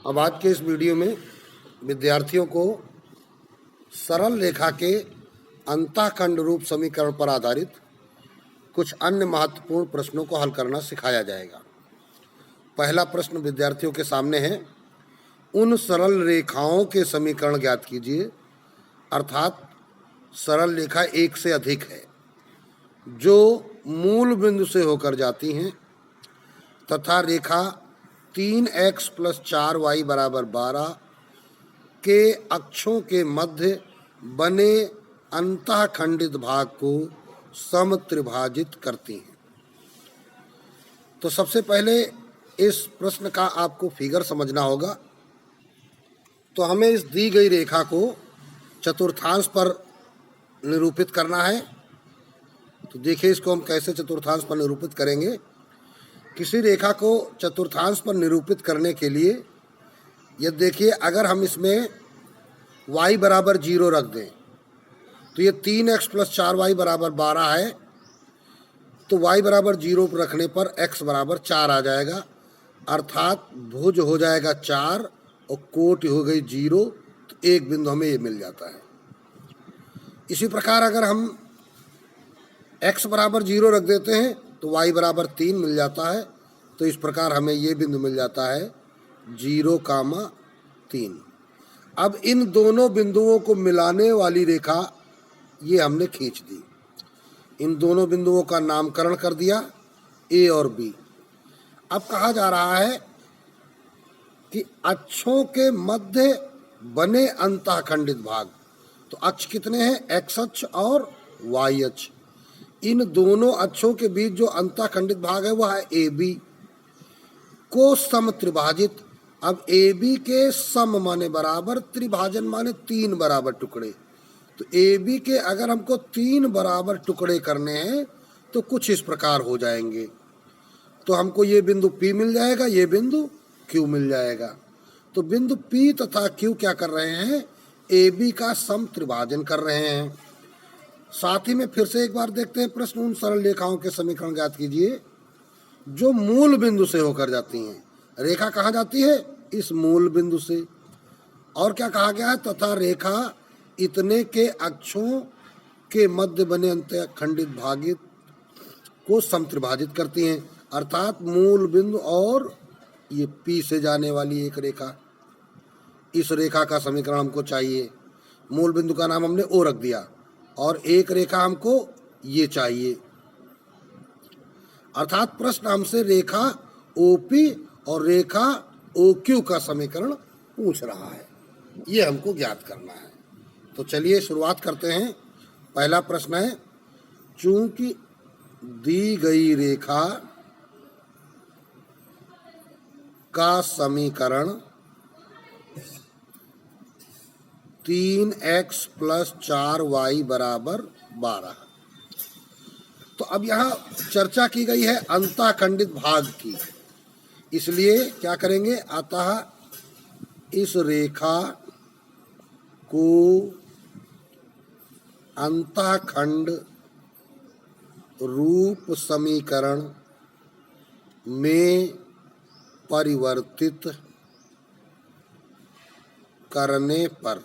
अब आज के इस वीडियो में विद्यार्थियों को सरल रेखा के अंतःखंड रूप समीकरण पर आधारित कुछ अन्य महत्वपूर्ण प्रश्नों को हल करना सिखाया जाएगा। पहला प्रश्न विद्यार्थियों के सामने है, उन सरल रेखाओं के समीकरण ज्ञात कीजिए, अर्थात सरल रेखा एक से अधिक है जो मूल बिंदु से होकर जाती हैं तथा रेखा 3x + 4y = 12 के अक्षों के मध्य बने अंतःखंडित भाग को समत्रिभाजित करती हैं। तो सबसे पहले इस प्रश्न का आपको फिगर समझना होगा। तो हमें इस दी गई रेखा को चतुर्थांश पर निरूपित करना है। तो देखिए इसको हम कैसे चतुर्थांश पर निरूपित करेंगे। किसी रेखा को चतुर्थांश पर निरूपित करने के लिए ये देखिए, अगर हम इसमें y = 0 रख दें तो ये 3x + 4y = 12 है। तो y = 0 रखने पर x = 4 आ जाएगा, अर्थात भुज हो जाएगा 4 और कोटि हो गई 0। तो एक बिंदु हमें ये मिल जाता है। इसी प्रकार अगर हम x = 0 रख देते हैं तो y = 3 मिल जाता है। तो इस प्रकार हमें ये बिंदु मिल जाता है 0, 3। अब इन दोनों बिंदुओं को मिलाने वाली रेखा ये हमने खींच दी। इन दोनों बिंदुओं का नामकरण कर दिया A और B। अब कहा जा रहा है कि अक्षों के मध्य बने अंतःखंडित भाग। तो अक्ष कितने हैं? x अक्ष और y अक्ष। इन दोनों अक्षों के बीच जो अंतःखंडित भाग है वह है AB को समत्रिभाजित। अब AB के सम माने बराबर, त्रिभाजन माने 3 बराबर टुकड़े। तो AB के अगर हमको 3 बराबर टुकड़े करने हैं तो कुछ इस प्रकार हो जाएंगे। तो हमको ये बिंदु P मिल जाएगा, ये बिंदु Q मिल जाएगा। तो बिंदु P तथा Q क्या कर रहे हैं? AB का सम त्रिभाजन कर रहे हैं। साथ ही में फिर से एक बार देखते हैं प्रश्न, उन सरल रेखाओं के समीकरण ज्ञात कीजिए जो मूल बिंदु से होकर जाती हैं। रेखा कहाँ जाती है? इस मूल बिंदु से। और क्या कहा गया है? तथा रेखा इतने के अक्षों के मध्य बने अंतःखंडित भागित को समत्रिभाजित करती हैं, अर्थात मूल बिंदु और ये P से जाने वाली एक रेखा। इस रेखा का समीकरण हमको चाहिए। मूल बिंदु का नाम हमने O रख दिया और एक रेखा हमको ये चाहिए, अर्थात प्रश्न हमसे रेखा OP और रेखा OQ का समीकरण पूछ रहा है। ये हमको ज्ञात करना है। तो चलिए शुरुआत करते हैं। पहला प्रश्न है, चूंकि दी गई रेखा का समीकरण 3x + 4y = 12। तो अब यहाँ चर्चा की गई है अंतःखंडित भाग की, इसलिए क्या करेंगे? अतः इस रेखा को अंतःखंड रूप समीकरण में परिवर्तित करने पर,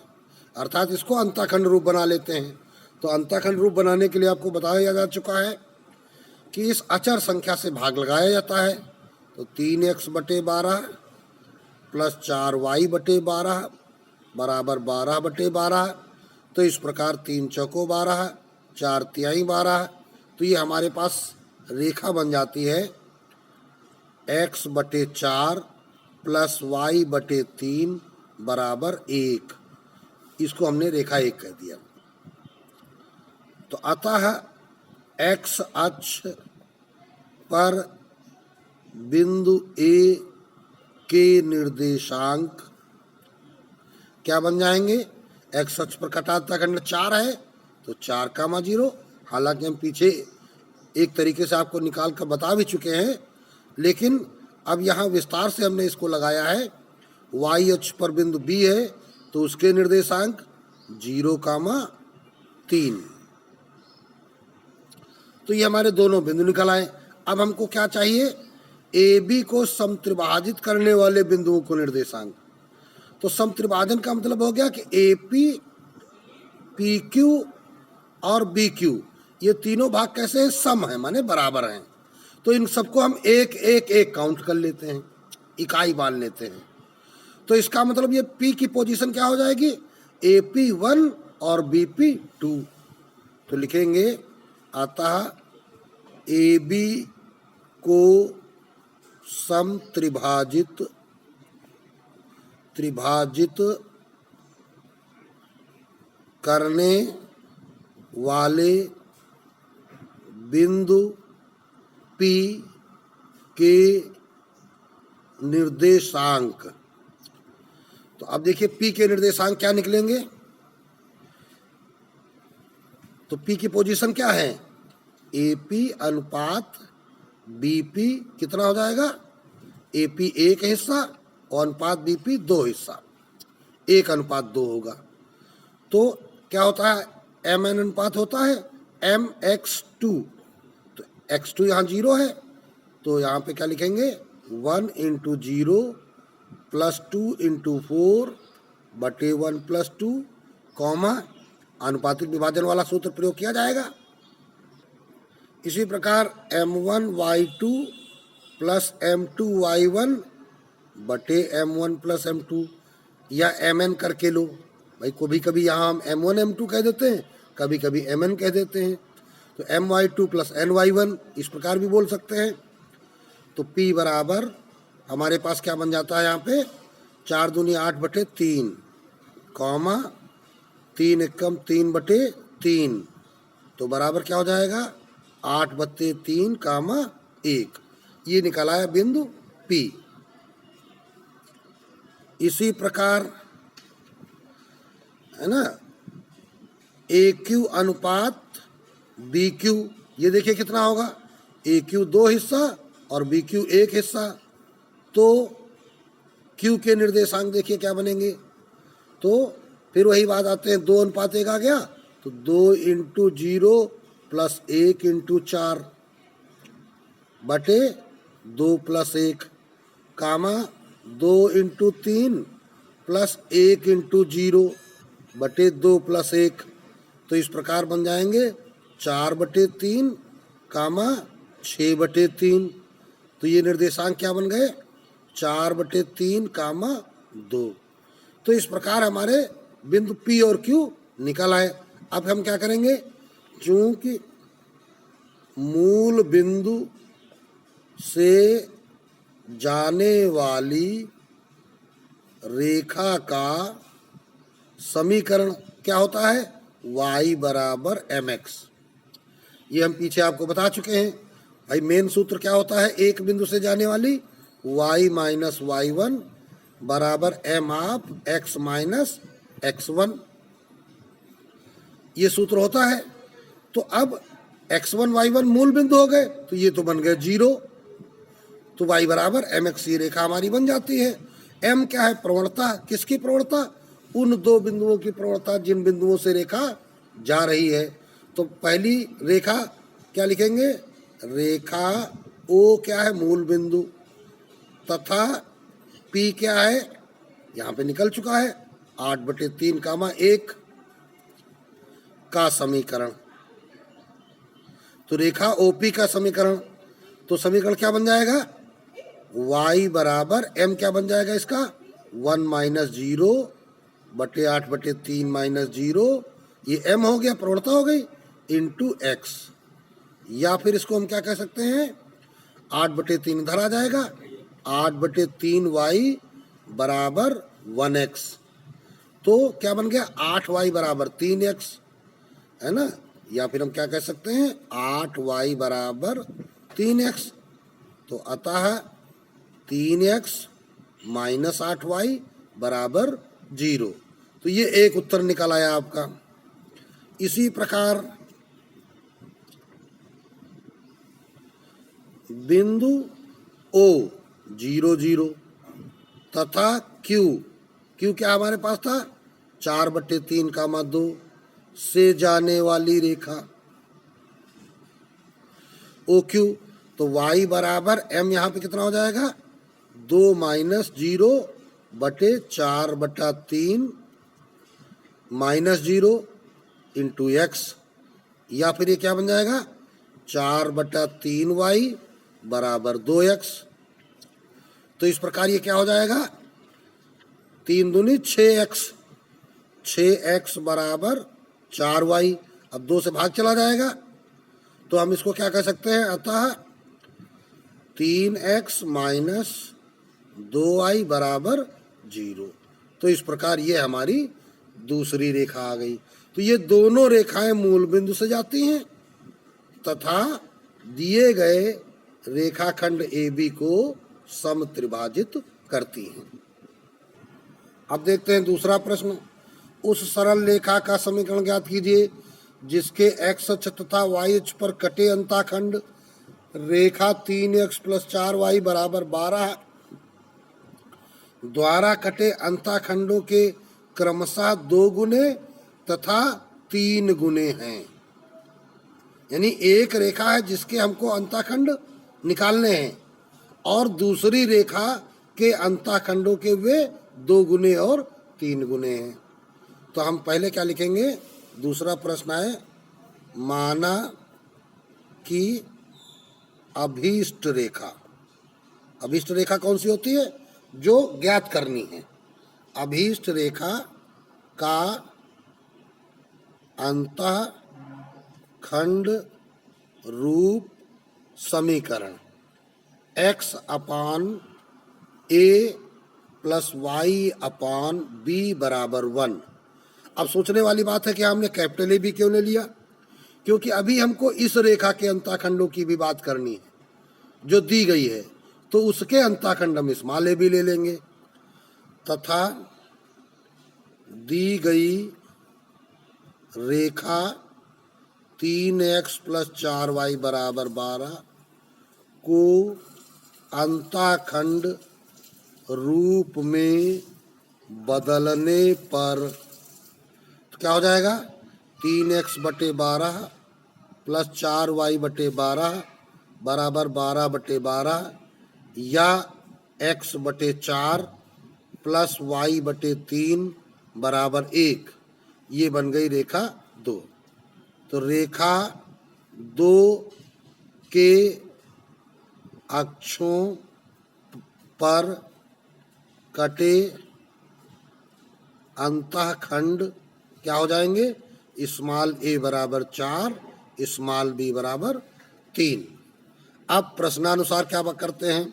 अर्थात इसको अंतःखंड रूप बना लेते हैं। तो अंतःखंड रूप बनाने के लिए आपको बताया जा चुका है कि इस अचर संख्या से भाग लगाया जाता है। तो 3x / 12 + 4y / 12 बराबर 12/12। तो इस प्रकार 3 चौको 12, 4 तिहाई 12। तो ये हमारे पास रेखा बन जाती है x / 4 + y / 3 = 1। इसको हमने रेखा 1 कह दिया। तो अतः x अक्ष पर बिंदु A के निर्देशांक क्या बन जाएंगे? x अक्ष पर कटा अंतःखंड 4 है तो 4, 0। हालांकि हम पीछे एक तरीके से आपको निकाल कर बता भी चुके हैं, लेकिन अब यहाँ विस्तार से हमने इसको लगाया है। y अक्ष पर बिंदु B है तो उसके निर्देशांक 0, 3। तो ये हमारे दोनों बिंदु निकल आए। अब हमको क्या चाहिए? AB को समत्रिभाजित करने वाले बिंदुओं को निर्देशांक। तो समत्रिभाजन का मतलब हो गया कि AP, PQ और BQ ये तीनों भाग कैसे हैं? सम है, माने बराबर हैं। तो इन सबको हम एक एक एक काउंट कर लेते हैं, इकाई मान लेते हैं। तो इसका मतलब ये P की पोजीशन क्या हो जाएगी? AP1 और BP2। तो लिखेंगे अतः AB को सम त्रिभाजित करने वाले बिंदु P के निर्देशांक। तो अब देखिए P के निर्देशांक क्या निकलेंगे। तो P की पोजीशन क्या है? AP अनुपात BP कितना हो जाएगा? AP एक हिस्सा और अनुपात BP दो हिस्सा, 1:2 होगा। तो क्या होता है? MN अनुपात होता है MX2। तो X2 यहाँ 0 है, तो यहाँ पे क्या लिखेंगे? 1 × 0 + 2 × 4 बटे 1 + 2 कॉमा आनुपातिक विभाजन वाला सूत्र प्रयोग किया जाएगा। इसी प्रकार M1Y2 + M2Y1 बटे M1 + M2 या MN करके लो भाई। कभी कभी यहाँ हम M1 M2 कह देते हैं, कभी कभी MN कह देते हैं। तो MY2 + NY1 इस प्रकार भी बोल सकते हैं। तो P बराबर हमारे पास क्या बन जाता है? यहाँ पे 4 दूनी 8 बटे 3 कॉमा 3 एकम 3 बटे 3। तो बराबर क्या हो जाएगा? 8 बटे 3 कामा 1। ये निकला है बिंदु P। इसी प्रकार है ना AQ अनुपात BQ, ये देखिए कितना होगा? AQ 2 हिस्सा और BQ 1 हिस्सा। तो Q के निर्देशांक देखिए क्या बनेंगे। तो फिर वही बात आते हैं, 2:1 आ गया तो 2 × 0 + 1 × 4 बटे 2 + 1 कामा 2 × 3 + 1 × 0 बटे 2 + 1। तो इस प्रकार बन जाएंगे 4 बटे 3 कामा 6 बटे 3। तो ये निर्देशांक क्या बन गए? 4 बटे 3 कामा 2। तो इस प्रकार हमारे बिंदु P और Q निकल आए। अब हम क्या करेंगे? चूंकि मूल बिंदु से जाने वाली रेखा का समीकरण क्या होता है? y बराबर mx। ये हम पीछे आपको बता चुके हैं भाई। मेन सूत्र क्या होता है? एक बिंदु से जाने वाली y - y1 बराबर m(x - x1) ये सूत्र होता है। तो अब x1 y1 मूल बिंदु हो गए, तो ये तो बन गए 0। तो y बराबर mx ये रेखा हमारी बन जाती है। m क्या है? प्रवणता। किसकी प्रवणता? उन दो बिंदुओं की प्रवणता जिन बिंदुओं से रेखा जा रही है। तो पहली रेखा क्या लिखेंगे? रेखा O क्या है? मूल बिंदु। तथा P क्या है? यहाँ पे निकल चुका है 8 बटे 3 कामा 1 का समीकरण। तो रेखा OP का समीकरण, तो समीकरण क्या बन जाएगा? y बराबर m क्या बन जाएगा इसका? 1 - 0 बटे 8 बटे 3 - 0, ये m हो गया, प्रवणता हो गई, इंटू x। या फिर इसको हम क्या कह सकते हैं? 8 बटे 3 इधर आ जाएगा, 8 बटे 3 y बराबर 1x। तो क्या बन गया? 8y बराबर 3x, है ना। या फिर हम क्या कह सकते हैं? 8y बराबर 3x। तो अतः 3x - 8y बराबर 0। तो ये एक उत्तर निकल आया आपका। इसी प्रकार बिंदु O 0 0 तथा Q क्या हमारे पास था? 4 बटे 3 कामा 2 से जाने वाली रेखा OQ। तो y बराबर m यहाँ पे कितना हो जाएगा? 2 - 0 बटे 4/3 -0 इंटू एक्स, या फिर ये क्या बन जाएगा 4/3y बराबर 2x। तो इस प्रकार ये क्या हो जाएगा 3 दूनी 6x, 6x बराबर 4y। अब 2 से भाग चला जाएगा तो हम इसको क्या कह सकते हैं, अतः 3x माइनस 2y बराबर 0। तो इस प्रकार ये हमारी दूसरी रेखा आ गई। तो ये दोनों रेखाएं मूल बिंदु से जाती हैं तथा दिए गए रेखाखंड AB को समत्रिभाजित करती हैं। अब देखते हैं दूसरा प्रश्न। उस सरल रेखा का समीकरण ज्ञात कीजिए जिसके x अक्ष तथा y अक्ष पर कटे अंताखंड रेखा 3x + 4y बराबर 12 द्वारा कटे अंताखंडों के क्रमशः 2 गुने तथा 3 गुने हैं। यानी एक रेखा है जिसके हमको अंताखंड निकालने हैं और दूसरी रेखा के अंताखंडों के वे 2 गुने और 3 गुने हैं। तो हम पहले क्या लिखेंगे, दूसरा प्रश्न है माना कि अभीष्ट रेखा, अभीष्ट रेखा कौन सी होती है जो ज्ञात करनी है, अभीष्ट रेखा का अंतःखंड रूप समीकरण x/a + y/b बराबर 1। अब सोचने वाली बात है कि हमने कैपिटल AB क्यों ले लिया, क्योंकि अभी हमको इस रेखा के अंताखंडों की भी बात करनी है जो दी गई है, तो उसके अंताखंड हम स्मॉल AB ले लेंगे तथा दी गई रेखा 3x + 4y बराबर 12 को अंताखंड रूप में बदलने पर तो क्या हो जाएगा 3x/12 + 4y/12 बराबर 12/12 या x/4 + y/3 बराबर 1। ये बन गई रेखा 2। तो रेखा 2 के अक्षों पर कटे अंतःखंड क्या हो जाएंगे, स्मॉल a बराबर 4, स्मॉल b बराबर 3। अब प्रश्नानुसार क्या करते हैं,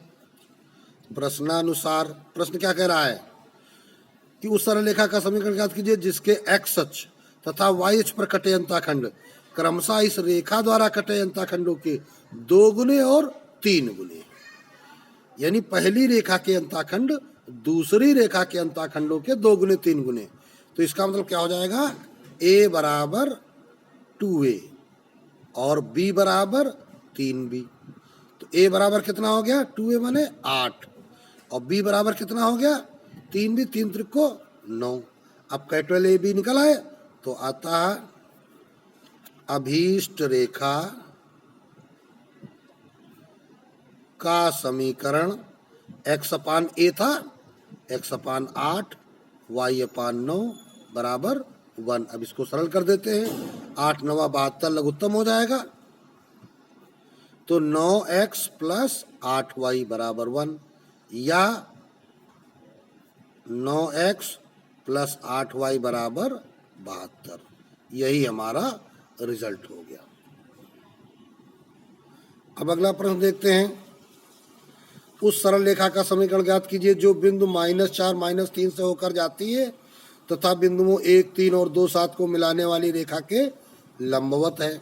प्रश्नानुसार प्रश्न क्या कह रहा है कि उस सरल रेखा का समीकरण ज्ञात कीजिए जिसके x अक्ष तथा y अक्ष पर कटे अंताखंड क्रमशः इस रेखा द्वारा कटे अंताखंडों के 2 गुने और 3 गुने। यानी पहली रेखा के अंताखंड दूसरी रेखा के अंताखंडों के 2 गुने 3 गुने। तो इसका मतलब क्या हो जाएगा a बराबर 2a और b बराबर 3b। तो a बराबर कितना हो गया 2a माने 8 और b बराबर कितना हो गया 3b, 3 त्रिक को 9। अब कैपिटल AB निकल आए तो अतः अभीष्ट रेखा का समीकरण x/a था, x/8 y/9 बराबर 1। अब इसको सरल कर देते हैं, 8 9 72 लघुत्तम हो जाएगा तो 9x + 8y बराबर 1 या 9x + 8y बराबर 72। यही हमारा रिजल्ट हो गया। अब अगला प्रश्न देखते हैं। उस सरल रेखा का समीकरण ज्ञात कीजिए जो बिंदु -4 -3 से होकर जाती है तथा बिंदुओं 1 3 और 2 7 को मिलाने वाली रेखा के लंबवत है।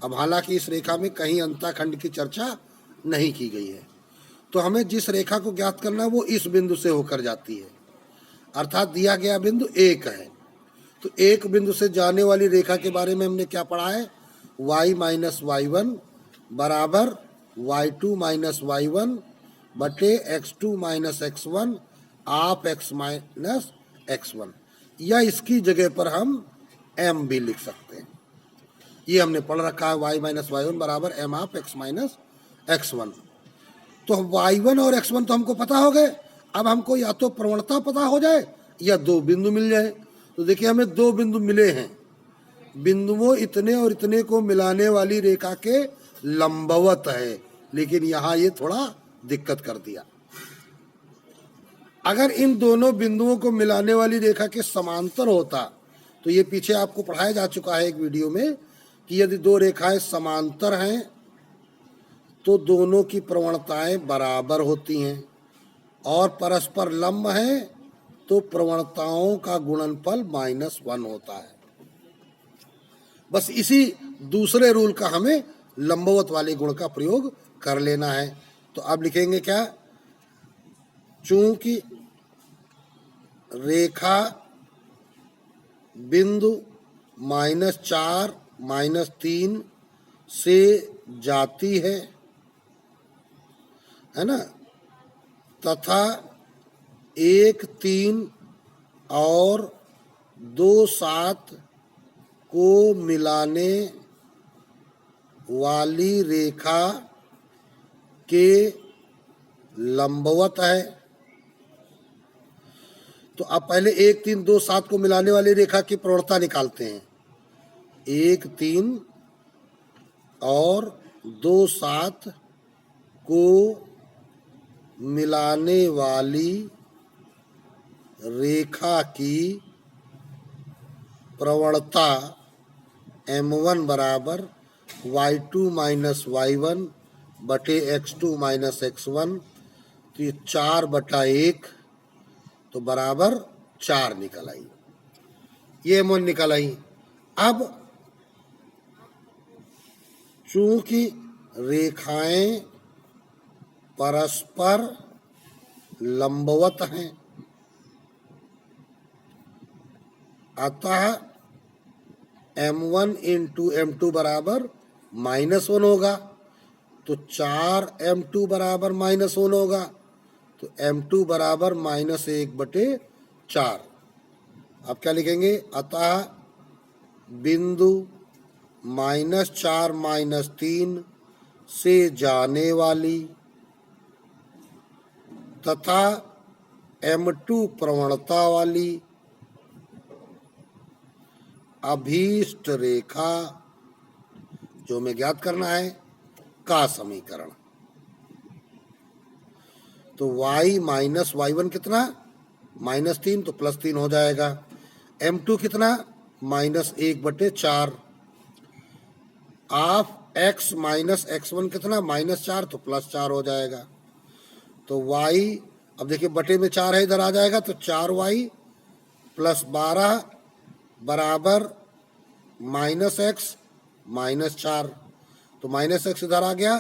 अब हालांकि इस रेखा में कहीं अंतःखंड की चर्चा नहीं की गई है, तो हमें जिस रेखा को ज्ञात करना है वो इस बिंदु से होकर जाती है, अर्थात दिया गया बिंदु 1 है। तो एक बिंदु से जाने वाली रेखा के बारे में हमने क्या पढ़ा है, y - y1 बराबर y2 - y1 बटे x2 - x1 आप x - x1, या इसकी जगह पर हम m भी लिख सकते हैं। ये हमने पढ़ रखा है y - y1 बराबर m आप x - x1। तो y1 और x1 तो हमको पता हो गए। अब हमको या तो प्रवणता पता हो जाए या दो बिंदु मिल जाए। तो देखिए हमें दो बिंदु मिले हैं, बिंदुओं इतने और इतने को मिलाने वाली रेखा के लंबवत है, लेकिन यहाँ ये थोड़ा दिक्कत कर दिया। अगर इन दोनों बिंदुओं को मिलाने वाली रेखा के समांतर होता, तो ये पीछे आपको पढ़ाया जा चुका है एक वीडियो में कि यदि दो रेखाएं समांतर हैं तो दोनों की प्रवणताएं बराबर होती हैं, और परस्पर लंब हैं तो प्रवणताओं का गुणनफल -1 होता है। बस इसी दूसरे रूल का हमें लंबवत वाले गुण का प्रयोग कर लेना है। तो अब लिखेंगे क्या, चूंकि रेखा बिंदु -4 -3 से जाती है ना, तथा 1 3 और 2 7 को मिलाने वाली रेखा के लंबवत है। तो अब पहले 1 3 2 7 को मिलाने वाली रेखा की प्रवणता निकालते हैं। 1 3 और 2 7 को मिलाने वाली रेखा की प्रवणता m1 बराबर y2 माइनस y1 बटे x2 माइनस x1, तो ये 4/1 तो बराबर 4 निकल आई। ये m1 निकल आई। अब चूंकि रेखाएं परस्पर लंबवत हैं, अतः m1 इंटू m2 बराबर -1 होगा, तो 4m2 बराबर -1 होगा, तो m2 बराबर -1/4। अब क्या लिखेंगे, अतः बिंदु -4 -3 से जाने वाली तथा m2 प्रवणता वाली अभीष्ट रेखा जो हमें ज्ञात करना है का समीकरण। तो y माइनस y1 कितना, -3, तो +3 हो जाएगा। m2 कितना, -1/4। ऑफ x माइनस x1 कितना, -4, तो +4 हो जाएगा। तो y, अब देखिए बटे में 4 है, इधर आ जाएगा, तो 4y + 12 बराबर -x -4, तो -x इधर आ गया,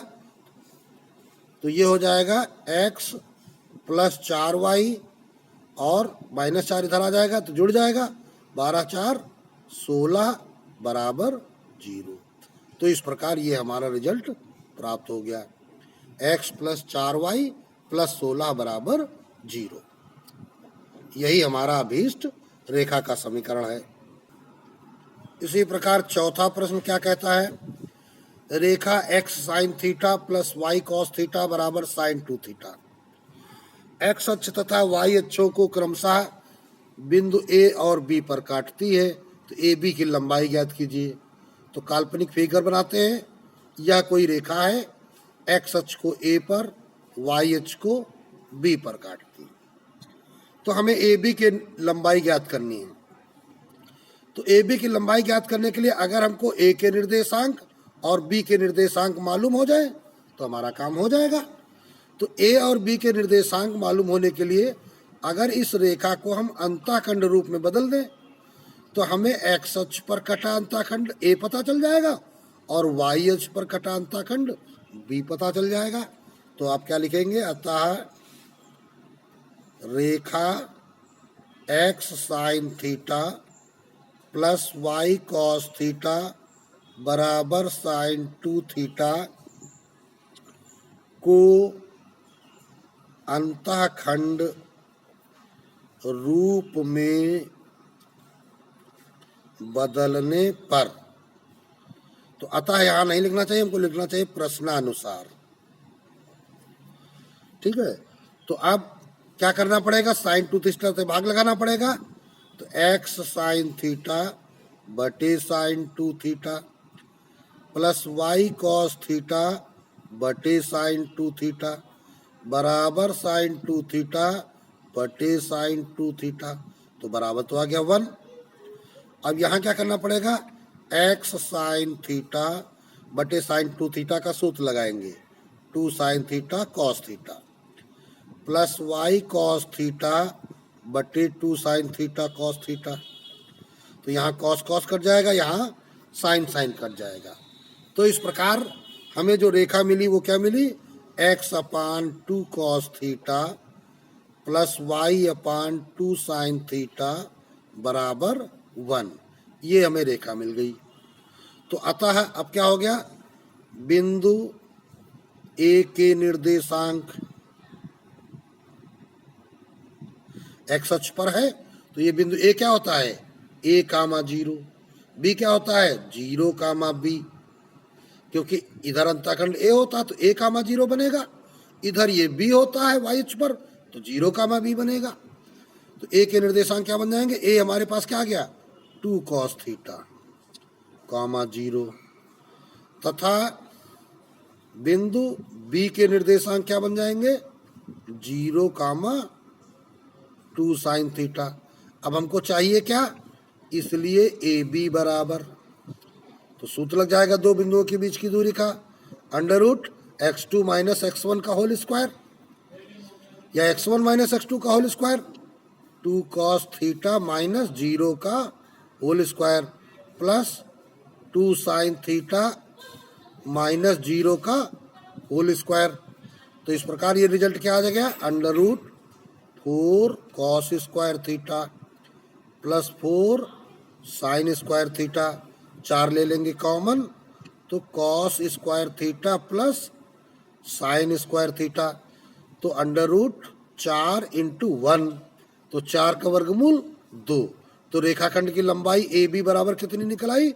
तो ये हो जाएगा x + 4y और -4 इधर आ जाएगा, तो जुड़ जाएगा, 12 4 16 बराबर 0। तो इस प्रकार ये हमारा रिजल्ट प्राप्त हो गया, x + 4y + 16 बराबर 0। यही हमारा अभीष्ट रेखा का समीकरण है। इसी प्रकार चौथा प्रश्न क्या कहता है, रेखा x sin theta + y cos theta बराबर sin 2 थीटा। x अक्ष तथा y अक्षों को क्रमशः बिंदु A और B पर काटती है, तो AB की लंबाई ज्ञात कीजिए। तो काल्पनिक फिगर बनाते हैं, यह कोई रेखा है, x अक्ष को A पर, y अक्ष को B पर काटती है। तो हमें AB की लंबाई ज्ञात करनी है। तो AB की लंबाई ज्ञात करने के लिए अगर हमको A के निर्देशांक और B के निर्देशांक मालूम हो जाए तो हमारा काम हो जाएगा। तो A और B के निर्देशांक मालूम होने के लिए अगर इस रेखा को हम अंतःखंड रूप में बदल दें तो हमें x अक्ष पर कटा अंतःखंड A पता चल जाएगा और y अक्ष पर कटा अंतःखंड B पता चल जाएगा। तो आप क्या लिखेंगे, अतः रेखा x sin theta + y cos theta बराबर sin 2 थीटा को अंतःखंड रूप में बदलने पर, तो अतः यहाँ नहीं लिखना चाहिए, हमको लिखना चाहिए प्रश्नानुसार। ठीक है। तो अब क्या करना पड़ेगा, साइन 2 थीटा से भाग लगाना पड़ेगा। तो x साइन थीटा बटे sine 2 theta plus y cos theta बटे साइन 2 थीटा बराबर साइन 2 थीटा बटे साइन 2 थीटा। तो बराबर तो आ गया 1। अब यहाँ क्या करना पड़ेगा, x साइन थीटा बटे साइन 2 थीटा का सूत्र लगाएंगे, 2 sine theta cos theta plus y cos theta बटे 2 साइन थीटा कॉस थीटा। तो यहाँ कॉस कॉस कट जाएगा, यहाँ साइन साइन कट जाएगा। तो इस प्रकार हमें जो रेखा मिली वो क्या मिली, x अपान 2 कॉस थीटा प्लस y अपान 2 साइन थीटा बराबर 1। ये हमें रेखा मिल गई। तो अतः अब क्या हो गया, बिंदु A के निर्देशांक x अक्ष पर है, तो ये बिंदु A क्या होता है, a कामा 0, b क्या होता है 0 कामा b, क्योंकि इधर अंतःखंड a होता तो a कामा 0 बनेगा, इधर ये b होता है y अक्ष पर तो 0 कामा b बनेगा। तो a के निर्देशांक क्या बन जाएंगे, a हमारे पास क्या आ गया 2 कॉस थीटा कामा 0 तथा बिंदु b के निर्देशांक क्या बन जाएंगे 0 कामा 2 साइन थीटा। अब हमको चाहिए क्या, इसलिए ए बी बराबर, तो सूत्र लग जाएगा दो बिंदुओं के बीच की दूरी का, under root x2 minus x1 का होल स्क्वायर या x1 माइनस x2 का whole square, 2 cos theta minus 0 का whole square plus 2 sine theta minus 0 का होल स्क्वायर। तो इस प्रकार ये रिजल्ट क्या आ जाएगा, under root 4 cos square theta plus 4 sine square theta, 4 ले लेंगे कॉमन, तो cos square theta plus sine square theta, तो अंडर रूट 4 इंटू 1, तो 4 का वर्गमूल 2। तो रेखाखंड की लंबाई ए बी बराबर कितनी निकल आई,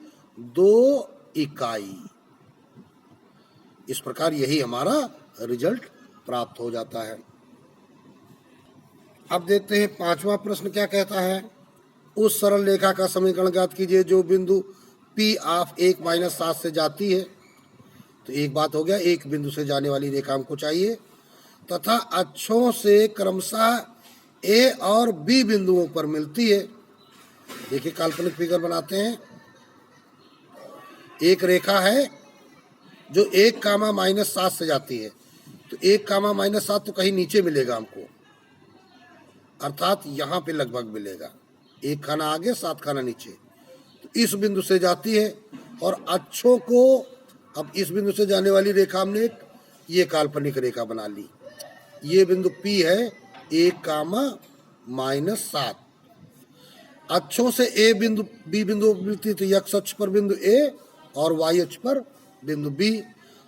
2 इकाई। इस प्रकार यही हमारा रिजल्ट प्राप्त हो जाता है। अब देखते हैं पांचवा प्रश्न क्या कहता है, उस सरल रेखा का समीकरण ज्ञात कीजिए जो बिंदु P ऑफ 1 माइनस 7 से जाती है। तो एक बात हो गया, एक बिंदु से जाने वाली रेखा हमको चाहिए तथा अक्षों से क्रमशः A और B बिंदुओं पर मिलती है। देखिए काल्पनिक फिगर बनाते हैं, एक रेखा है जो 1 कामा माइनस 7 से जाती है, तो 1 कामा माइनस 7 तो कहीं नीचे मिलेगा हमको, अर्थात यहाँ पे लगभग मिलेगा, 1 खाना आगे 7 खाना नीचे। तो इस बिंदु से जाती है और अक्षों को, अब इस बिंदु से जाने वाली रेखा हमने एक ये काल्पनिक रेखा बना ली, ये बिंदु P है 1 कामा माइनस 7, अक्षों से A बिंदु B बिंदु मिलती थी, x अक्ष पर बिंदु A और y अक्ष पर बिंदु B,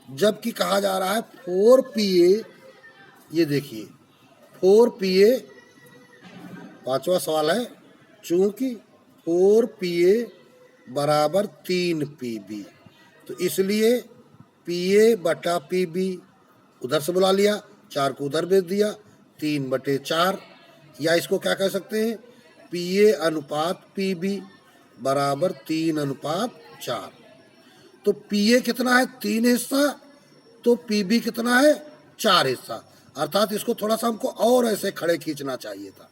जबकि कहा जा रहा है 4PA, ये देखिए 4PA, पांचवा सवाल है, चूंकि 4PA बराबर 3PB, तो इसलिए PA बटा PB उधर से बुला लिया, 4 को उधर भेज दिया, 3 बटे 4, या इसको क्या कह सकते हैं, PA अनुपात PB बराबर 3 अनुपात 4। तो PA कितना है 3 हिस्सा, तो PB कितना है 4 हिस्सा, अर्थात इसको थोड़ा सा हमको और ऐसे खड़े खींचना चाहिए था।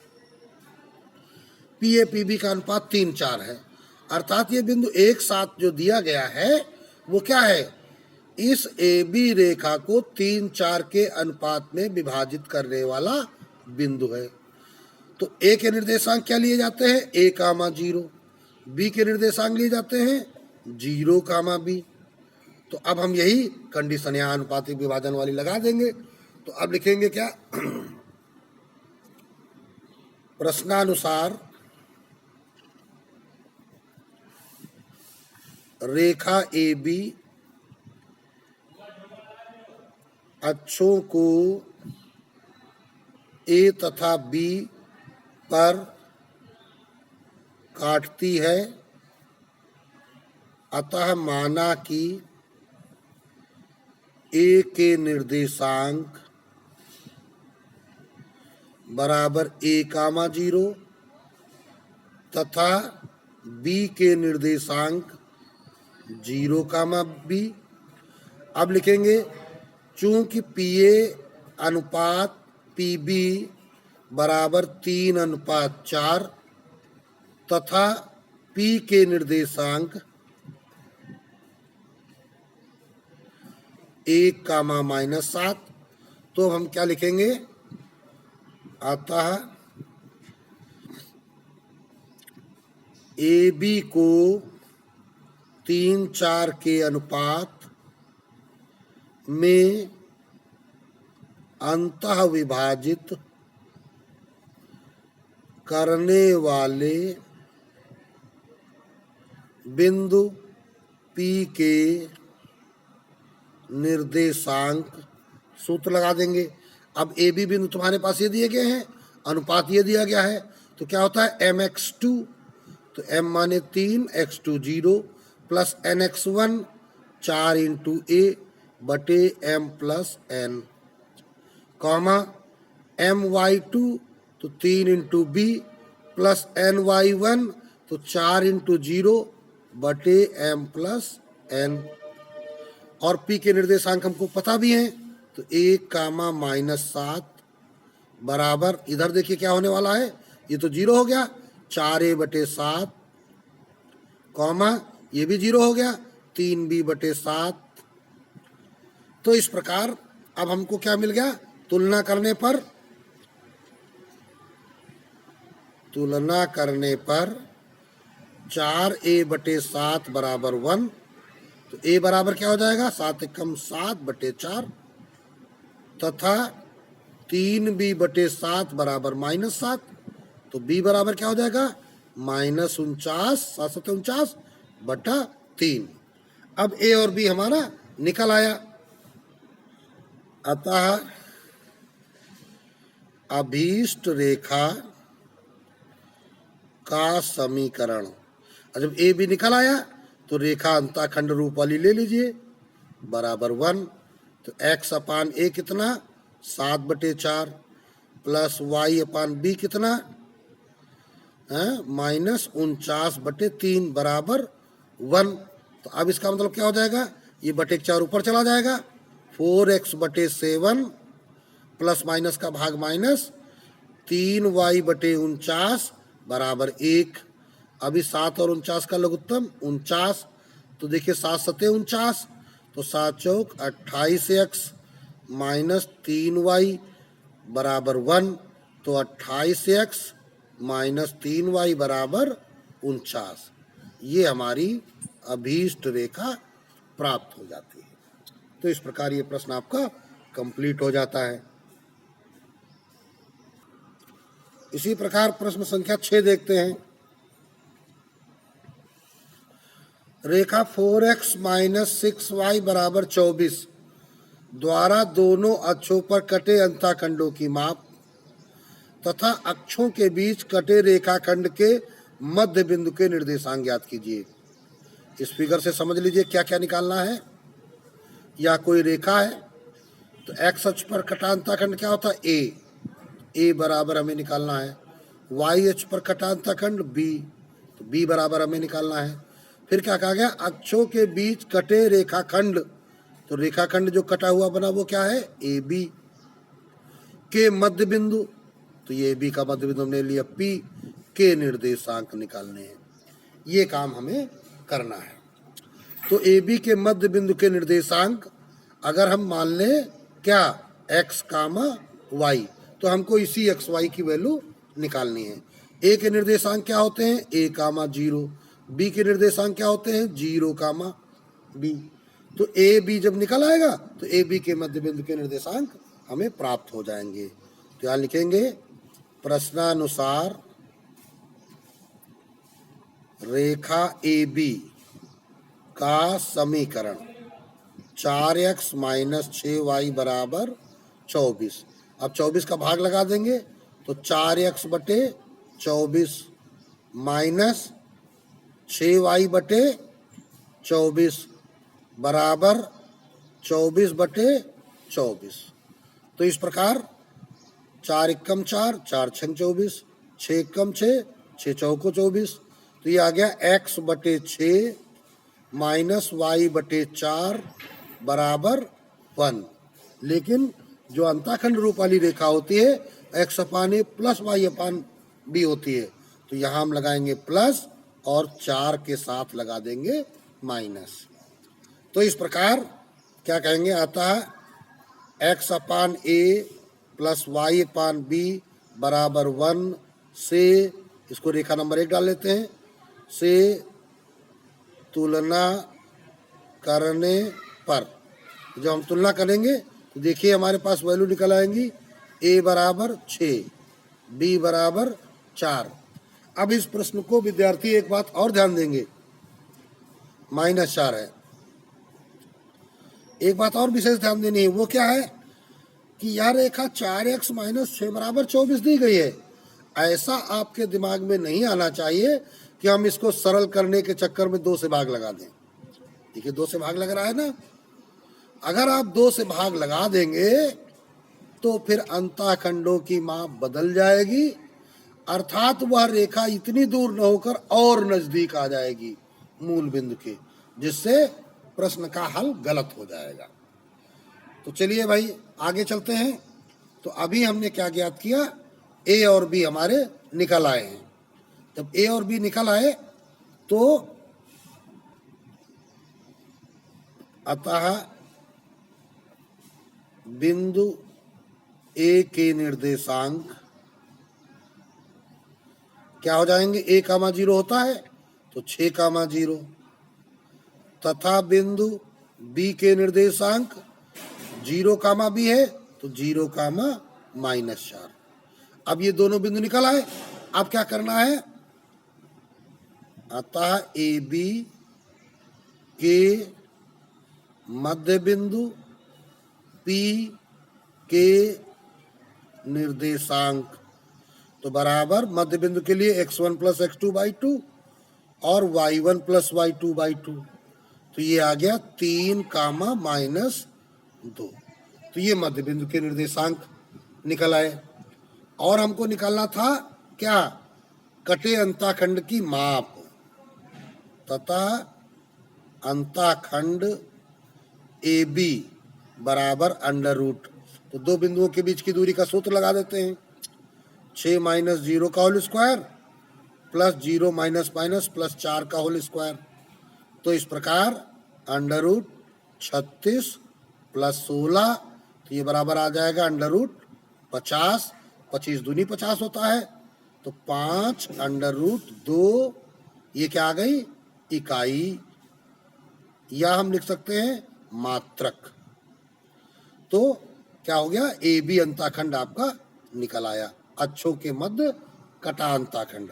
PA PB का अनुपात 3:4 है, अर्थात ये बिंदु 1:7 जो दिया गया है वो क्या है, इस AB रेखा को 3:4 के अनुपात में विभाजित करने वाला बिंदु है। तो A के निर्देशांक क्या लिए जाते हैं, A कामा 0, B के निर्देशांक लिए जाते हैं 0 कामा B। तो अब हम यही कंडीशन यहाँ अनुपातिक विभाजन वाली लगा देंगे। तो अब लिखेंगे क्या, प्रश्नानुसार रेखा AB अक्षों को A तथा B पर काटती है, अतः माना कि A के निर्देशांक बराबर a कामा 0 तथा b के निर्देशांक 0 कामा b। अब लिखेंगे चूंकि PA अनुपात PB बराबर 3:4 तथा P के निर्देशांक 1 कामा -7, तो हम क्या लिखेंगे, अतः AB को 3:4 के अनुपात में अंतः विभाजित करने वाले बिंदु P के निर्देशांक, सूत्र लगा देंगे। अब ए बी बिंदु तुम्हारे पास ये दिए गए हैं, अनुपात ये दिया गया है, तो क्या होता है mx2, तो m माने 3, x2 0 प्लस nx1 4 इंटू ए बटे m plus n, comma my2 तो 3 इंटू बी प्लस ny1 तो 4 इंटू 0 बटे m प्लस n। और P के निर्देशांक हमको पता भी हैं, तो 1 कामा -7 बराबर, इधर देखिए क्या होने वाला है, ये तो 0 हो गया, 4a बटे 7, कॉमा ये भी 0 हो गया, 3b बटे 7। तो इस प्रकार अब हमको क्या मिल गया, तुलना करने पर 4a बटे 7 बराबर 1, तो a बराबर क्या हो जाएगा, 7 एकम 7 बटे 4 तथा 3b बटे 7 बराबर -7, तो b बराबर क्या हो जाएगा, -49, 7 बटा 3। अब a और b हमारा निकल आया, अतः अभीष्ट रेखा का समीकरण, जब a b निकल आया तो रेखा अंतःखंड रूप वाली ले लीजिए, बराबर 1, तो x अपान a कितना 7 बटे 4 प्लस y अपान b कितना -49 बटे 3 बराबर 1। तो अब इसका मतलब क्या हो जाएगा, ये बटे 4 ऊपर चला जाएगा, 4x बटे 7 प्लस माइनस का भाग माइनस 3y बटे 49 बराबर 1। अभी 7 और 49 का लघुत्तम 49, तो देखिए 7 सते 49, तो 7 चौक 28x माइनस 3y बराबर 1, तो 28x माइनस 3y बराबर 49। ये हमारी अभीष्ट रेखा प्राप्त हो जाती है। तो इस प्रकार ये प्रश्न आपका कंप्लीट हो जाता है। इसी प्रकार प्रश्न संख्या 6 देखते हैं। रेखा 4x माइनस 6y बराबर 24 द्वारा दोनों अक्षों पर कटे अंतःखंडों की माप तथा अक्षों के बीच कटे रेखाखंड के मध्य बिंदु के निर्देशांक ज्ञात कीजिए। इस फिगर से समझ लीजिए क्या क्या निकालना है। या कोई रेखा है तो x अक्ष पर कटा अंतःखंड क्या होता है, a बराबर हमें निकालना है। y अक्ष पर कटा अंतःखंड b, तो b बराबर हमें निकालना है। फिर क्या कहा गया, अक्षों के बीच कटे रेखाखंड, तो रेखाखंड जो कटा हुआ बना वो क्या है, AB के मध्य बिंदु, तो ये AB का मध्य बिंदु हमने लिया, P के निर्देशांक निकालने हैं। ये काम हमें करना है। तो AB के मध्य बिंदु के निर्देशांक अगर हम मान लें क्या x कामा y, तो हमको इसी x y की वैल्यू निकालनी है। A के निर्देशांक क्या होते हैं, a कामा 0, B के निर्देशांक क्या होते हैं, 0 कामा b। तो a b जब निकल आएगा तो a b के मध्य बिंदु के निर्देशांक हमें प्राप्त हो जाएंगे। तो यहाँ लिखेंगे प्रश्नानुसार रेखा AB का समीकरण 4x माइनस 6y बराबर 24। अब 24 का भाग लगा देंगे तो 4x बटे 24 माइनस 6y बटे 24 बराबर 24 बटे 24। तो इस प्रकार 4 एकम 4, 4 छंग 24, 6 एकम 6, 6 चौको 24। तो ये आ गया x बटे 6 माइनस वाई बटे 4 बराबर 1। लेकिन जो अंताखंड रूप वाली रेखा होती है x अपान ए प्लस वाई अपान बी होती है, तो यहाँ हम लगाएंगे प्लस और 4 के साथ लगा देंगे माइनस। तो इस प्रकार क्या कहेंगे, आता है x अपान ए प्लस वाई अपान बी बराबर 1 से, इसको रेखा नंबर 1 डाल लेते हैं, से तुलना करने पर। जब हम तुलना करेंगे तो देखिए हमारे पास वैल्यू निकल आएंगी, a बराबर 6, b बराबर 4। अब इस प्रश्न को विद्यार्थी एक बात और ध्यान देंगे, -4 है। एक बात और विशेष ध्यान देनी है, वो क्या है कि यह रेखा 4x माइनस 6 बराबर 24 दी गई है। ऐसा आपके दिमाग में नहीं आना चाहिए कि हम इसको सरल करने के चक्कर में 2 से भाग लगा दें। देखिए 2 से भाग लग रहा है ना, अगर आप 2 से भाग लगा देंगे तो फिर अंतःखंडों की माप बदल जाएगी, अर्थात वह रेखा इतनी दूर न होकर और नजदीक आ जाएगी मूल बिंदु के, जिससे प्रश्न का हल गलत हो जाएगा। तो चलिए भाई आगे चलते हैं। तो अभी हमने क्या ज्ञात किया, ए और बी हमारे निकल आए हैं। जब ए और बी निकल आए तो अतः बिंदु ए के निर्देशांक क्या हो जाएंगे, a, 0 होता है तो 6, 0, तथा बिंदु b के निर्देशांक 0, b है तो 0, -4। अब ये दोनों बिंदु निकल आए। अब क्या करना है, अतः ए बी के मध्य बिंदु P के निर्देशांक, तो बराबर मध्य बिंदु के लिए x1 प्लस x2/2 और y1 प्लस y2/2। तो ये आ गया 3, -2। तो ये मध्य बिंदु के निर्देशांक निकल आए। और हमको निकालना था क्या, कटे अंताखंड की माप तथा अंताखंड ए बी बराबर √। तो 2 बिंदुओं के बीच की दूरी का सूत्र लगा देते हैं, 6 - 0 का होल स्क्वायर प्लस 0 - प्लस 4 का होल स्क्वायर। तो इस प्रकार √36 प्लस 16, तो ये बराबर आ जाएगा √50। 25 दूनी 50 होता है, तो 5 √2, ये क्या आ गई, इकाई, या हम लिख सकते हैं मात्रक। तो क्या हो गया, ए बी अंताखंड आपका निकल आया, अक्षों के मध्य कटा अंताखंड।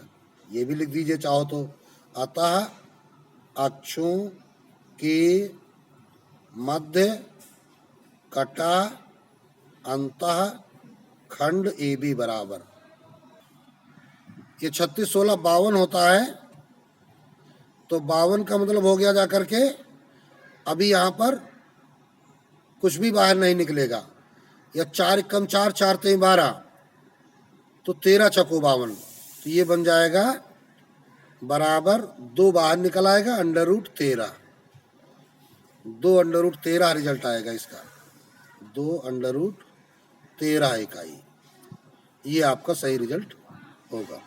ये भी लिख दीजिए चाहो तो, अतः अक्षों के मध्य कटा अंतःखंड ए बी बराबर, ये 36, 16, 52 होता है। तो 52 का मतलब हो गया जाकर के, अभी यहाँ पर कुछ भी बाहर नहीं निकलेगा, या 4 एकम 4, 4 3 12, तो 13 चौको 52। तो ये बन जाएगा बराबर 2 बाहर निकल आएगा √13, 2 √13 रिजल्ट आएगा इसका, 2 √13 इकाई। ये आपका सही रिजल्ट होगा।